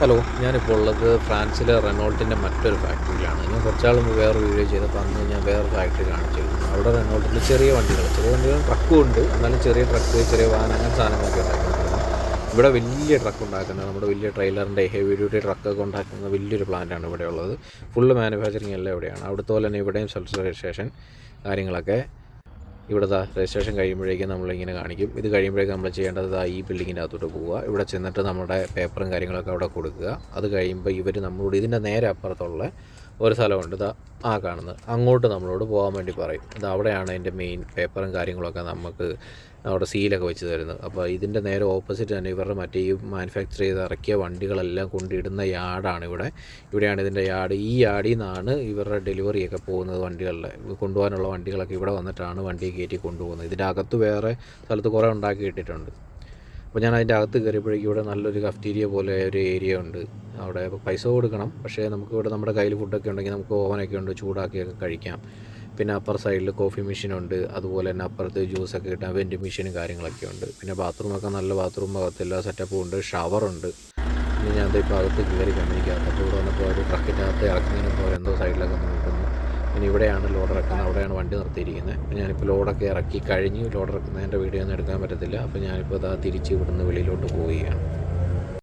Hello, ഞാനിപ്പോൾ ഉള്ളത് ഫ്രാൻസിലെ റെനോൾട്ടിൻ്റെ മറ്റൊരു ഫാക്ടറിയിലാണ്. ഞാൻ കുറച്ചാൾ മുമ്പ് വേറെ വീഡിയോ ചെയ്തപ്പോൾ അന്ന് ഞാൻ വേറെ ഫാക്ടറി കാണിച്ചിരുന്നു. അവിടെ റെനോൾട്ടിൽ ചെറിയ വണ്ടികൾ ട്രക്കും ഉണ്ട്. എന്നാലും ചെറിയ ട്രക്ക്, ചെറിയ വാഹനം, അങ്ങനെ സാധനങ്ങളൊക്കെ ഉണ്ടാക്കുന്നതാണ്. ഇവിടെ വലിയ ട്രക്ക് ഉണ്ടാക്കുന്നത്, നമ്മുടെ വലിയ ട്രെയിലറിൻ്റെ ഹെവി ഡ്യൂട്ടി ട്രക്കൊക്കെ ഉണ്ടാക്കുന്ന വലിയൊരു പ്ലാന്റാണ് ഇവിടെ ഉള്ളത്. ഫുള്ള് മാനുഫാക്ചറിങ് എല്ലാം ഇവിടെയാണ്. അവിടുത്തെ പോലെ തന്നെ ഇവിടെയും സെൽഫ് രജിസ്ട്രേഷൻ കാര്യങ്ങളൊക്കെ ഇവിടുത്തെ രജിസ്ട്രേഷൻ കഴിയുമ്പോഴേക്കും നമ്മളിങ്ങനെ കാണിക്കും. ഇത് കഴിയുമ്പോഴേക്കും നമ്മൾ ചെയ്യേണ്ടത് ഈ ബിൽഡിങ്ങിൻ്റെ അകത്തോട്ട് പോവുക. ഇവിടെ ചെന്നിട്ട് നമ്മുടെ പേപ്പറും കാര്യങ്ങളൊക്കെ അവിടെ കൊടുക്കുക. അത് കഴിയുമ്പോൾ ഇവർ നമ്മളോട് ഇതിൻ്റെ നേരെ അപ്പുറത്തുള്ള ഒരു സ്ഥലമുണ്ട്, കാണുന്നത്, അങ്ങോട്ട് നമ്മളോട് പോകാൻ വേണ്ടി പറയും. ഇത് അവിടെയാണ് അതിൻ്റെ മെയിൻ പേപ്പറും കാര്യങ്ങളൊക്കെ നമുക്ക് അവിടെ സീലൊക്കെ വെച്ച് തരുന്നത്. അപ്പോൾ ഇതിൻ്റെ നേരെ ഓപ്പോസിറ്റ് തന്നെ ഇവരുടെ മറ്റേ ഈ മാനുഫാക്ചർ ചെയ്ത് ഇറക്കിയ വണ്ടികളെല്ലാം കൊണ്ടിടുന്ന യാർഡാണ് ഇവിടെയാണ് ഇതിൻ്റെ യാർഡ്. ഈ യാർഡിൽ നിന്നാണ് ഇവരുടെ ഡെലിവറിയൊക്കെ പോകുന്നത്. വണ്ടികളിൽ കൊണ്ടുപോകാനുള്ള വണ്ടികളൊക്കെ ഇവിടെ വന്നിട്ടാണ് വണ്ടി കയറ്റി കൊണ്ടുപോകുന്നത്. ഇതിൻ്റെ അകത്ത് വേറെ സ്ഥലത്ത് കുറേ ഉണ്ടാക്കി ഇട്ടിട്ടുണ്ട്. അപ്പോൾ ഞാൻ അതിൻ്റെ അകത്ത് കയറിയപ്പോഴേക്കും ഇവിടെ നല്ലൊരു കഫ്റ്റീരിയ പോലെ ഒരു ഏരിയ ഉണ്ട്. അവിടെ പൈസ കൊടുക്കണം, പക്ഷേ നമുക്കിവിടെ നമ്മുടെ കയ്യിൽ ഫുഡൊക്കെ ഉണ്ടെങ്കിൽ നമുക്ക് ഓവനൊക്കെ ഉണ്ട്, ചൂടാക്കിയൊക്കെ കഴിക്കാം. പിന്നെ അപ്പുറ സൈഡിൽ കോഫി മെഷീനുണ്ട്. അതുപോലെ തന്നെ അപ്പുറത്ത് ജ്യൂസൊക്കെ കിട്ടാൻ വെൻറ്റ് മെഷീനും കാര്യങ്ങളൊക്കെ ഉണ്ട്. പിന്നെ ബാത്റൂമൊക്കെ നല്ല ബാത്റൂം, അകത്ത് എല്ലാ സെറ്റപ്പും ഉണ്ട്, ഷവറുണ്ട്. പിന്നെ ഞാൻ ഇപ്പോൾ അകത്ത് കയറി കമ്പനിക്കകത്ത്. അപ്പോൾ ഇവിടെ വന്നപ്പോൾ ഒരു ട്രക്കിൻ്റെ അകത്ത് ഇറക്കുന്നതിന് എന്തോ സൈഡിലൊക്കെ നോക്കുന്നു. പിന്നെ ഇവിടെയാണ് ലോഡ് ഇറക്കുന്നത്, അവിടെയാണ് വണ്ടി നിർത്തിയിരിക്കുന്നത്. അപ്പോൾ ഞാനിപ്പോൾ ലോഡൊക്കെ ഇറക്കി കഴിഞ്ഞ് ലോഡ് ഇറക്കുന്നതിൻ്റെ വീഡിയോ ഒന്നും എടുക്കാൻ പറ്റത്തില്ല. അപ്പോൾ ഞാനിപ്പോൾ തിരിച്ച് ഇവിടുന്ന് വെളിയിലോട്ട് പോവുകയാണ്.